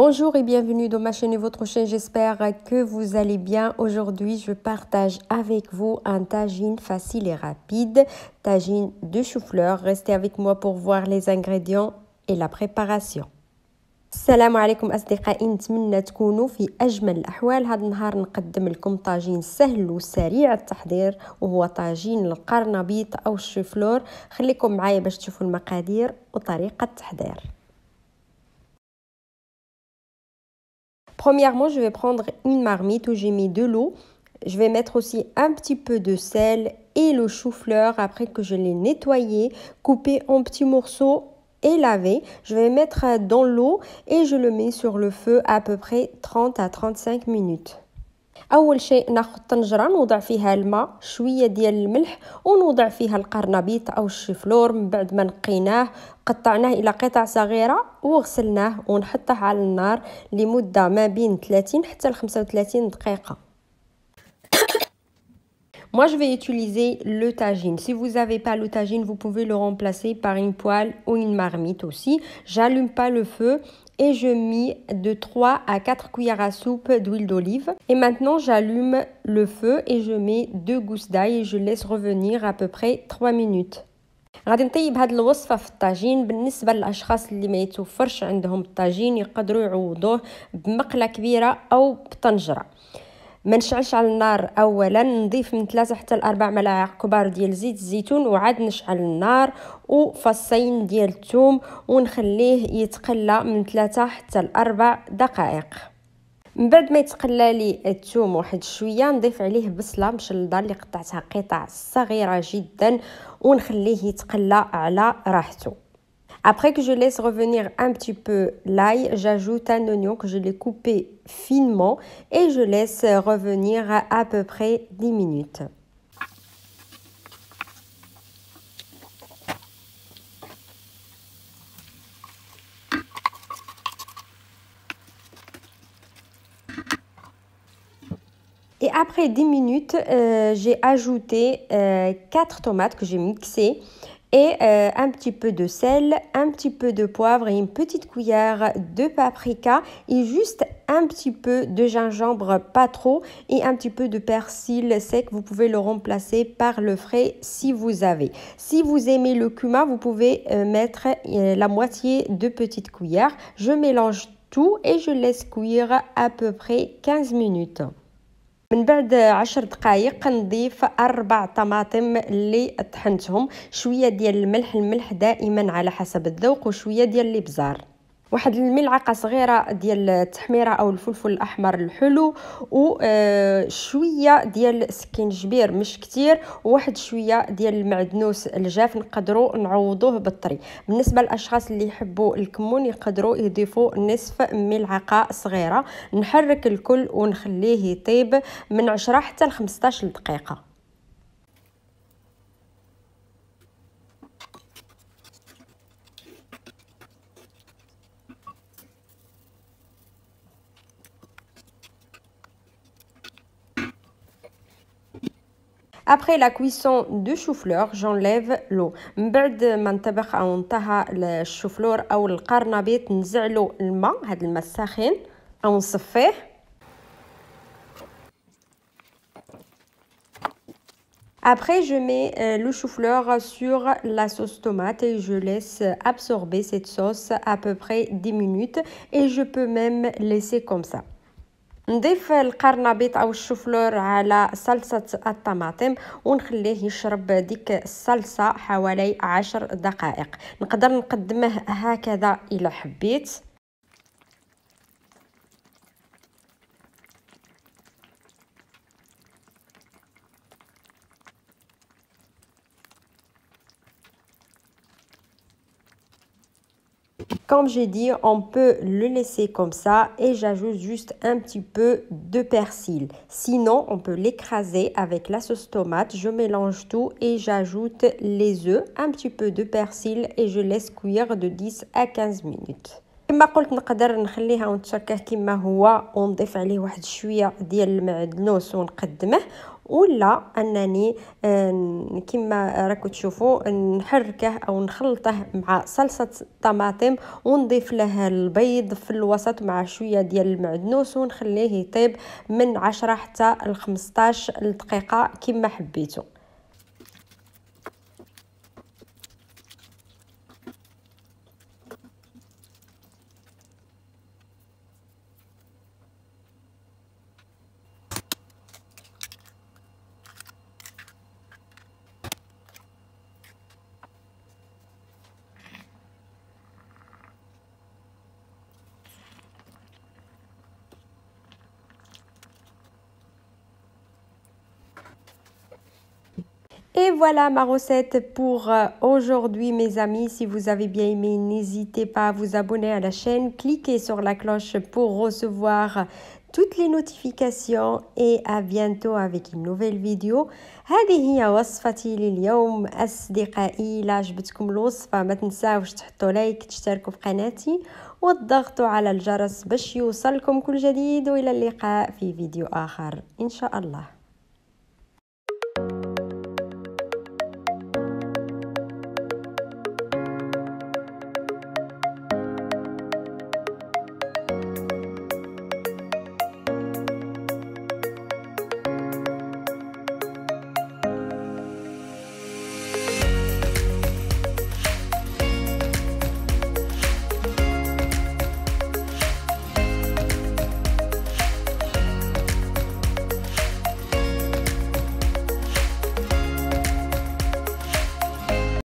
Bonjour et bienvenue dans ma chaîne et votre chaîne, j'espère que vous allez bien. Aujourd'hui, je partage avec vous un tagine facile et rapide, tagine de chou-fleur. Restez avec moi pour voir les ingrédients et la préparation. السلام عليكم أصدقائي، نتمنى تكونوا في أجمل الأحوال. هذا النهار نقدم لكم طاجين سهل وسريع التحضير، وهو طاجين القرنبيط أو الشوفلور. خليكم معايا باش تشوفوا المقادير وطريقة التحضير. Premièrement, je vais prendre une marmite où j'ai mis de l'eau. Je vais mettre aussi un petit peu de sel et le chou-fleur après que je l'ai nettoyé, coupé en petits morceaux et lavé. Je vais mettre dans l'eau et je le mets sur le feu à peu près 30 à 35 minutes. أول شيء ناخذ طنجرة نوضع فيها الماء، شوية ديال الملح، ونوضع فيها القرنبيط أو الشيفلور. من بعد ما نقيناه قطعناه إلى قطع صغيرة وغسلناه ونحطه على النار لمدة ما بين 30 حتى ل 35 دقيقة. Moi, je vais utiliser le tagine. Si vous n'avez pas le tagine, vous pouvez le remplacer par une poêle ou une marmite aussi. J'allume pas le feu et je mets de 3 à 4 cuillères à soupe d'huile d'olive. Et maintenant, j'allume le feu et je mets 2 gousses d'ail et je laisse revenir à peu près 3 minutes. غادي نطيب هاد الوصفه في الطاجين. بالنسبه للاشخاص اللي ما يتوفرش عندهم الطاجين يقدروا يعوضوه بمقله كبيره او بطنجره. ما نشعلش على النار اولا، نضيف من 3 حتى ل 4 ملاعق كبار ديال زيت الزيتون وعاد نشعل النار وفصين ديال الثوم ونخليه يتقلى من 3 حتى ل 4 دقائق. من بعد ما يتقلى لي الثوم واحد شويه نضيف عليه بصله مشلضه اللي قطعتها قطع صغيره جدا ونخليه يتقلى على راحته. Après que je laisse revenir un petit peu l'ail, j'ajoute un oignon que je l'ai coupé finement et je laisse revenir à peu près 10 minutes. Et après 10 minutes, j'ai ajouté 4 tomates que j'ai mixées et un petit peu de sel, un petit peu de poivre et une petite cuillère de paprika et juste un petit peu de gingembre, pas trop, et un petit peu de persil sec. Vous pouvez le remplacer par le frais si vous avez. Si vous aimez le cumin, vous pouvez mettre la moitié de petite cuillère. Je mélange tout et je laisse cuire à peu près 15 minutes. من بعد 10 دقائق نضيف 4 طماطم اللي طحنتهم، شويه ديال الملح دائما على حسب الذوق، وشويه ديال الابزار، واحد الملعقه صغيره ديال التحميره او الفلفل الاحمر الحلو، وشويه ديال سكينجبير مش كتير، وواحد شويه ديال المعدنوس الجاف نقدروا نعوضوه بالطري. بالنسبه للاشخاص اللي يحبوا الكمون يقدروا يضيفوا نصف ملعقه صغيره. نحرك الكل ونخليه يطيب من 10 حتى ل 15 دقيقه. Après la cuisson du chou-fleur, j'enlève l'eau. من بعد ما انطبخ او انتهى الشوفلور او القرنبيط نزعلو الماء، هذا الماء الساخن او نصفيه. Après, je mets le chou-fleur sur la sauce tomate et je laisse absorber cette sauce à peu près 10 minutes et je peux même laisser comme ça. نضيف القرنبيط او الشوفلور على صلصه الطماطم ونخليه يشرب ديك الصلصه حوالي 10 دقائق. نقدر نقدمه هكذا الى حبيت. Comme j'ai dit, on peut le laisser comme ça et j'ajoute juste un petit peu de persil. Sinon, on peut l'écraser avec la sauce tomate. Je mélange tout et j'ajoute les œufs, un petit peu de persil et je laisse cuire de 10 à 15 minutes. كما قلت نقدر نخليها ونتركه كما هو ونضيف عليه واحد شويه ديال المعدنوس ونقدمه، ولا انني كما راكم تشوفوا نحركه او نخلطه مع صلصه الطماطم ونضيف له البيض في الوسط مع شويه ديال المعدنوس ونخليه يطيب من 10 حتى ل 15 دقيقه كما حبيتوا. Et voilà ma recette pour aujourd'hui mes amis. Si vous avez bien aimé, n'hésitez pas à vous abonner à la chaîne. Cliquez sur la cloche pour recevoir toutes les notifications et à bientôt avec une nouvelle vidéo. هذه هي وصفتي لليوم أصدقائي. إلا عجبتكم الوصفة ما تنساوش تحطوا لايك، تشتركوا في قناتي وتضغطوا على الجرس باش يوصلكم كل جديد، وإلى اللقاء في فيديو آخر إن شاء الله.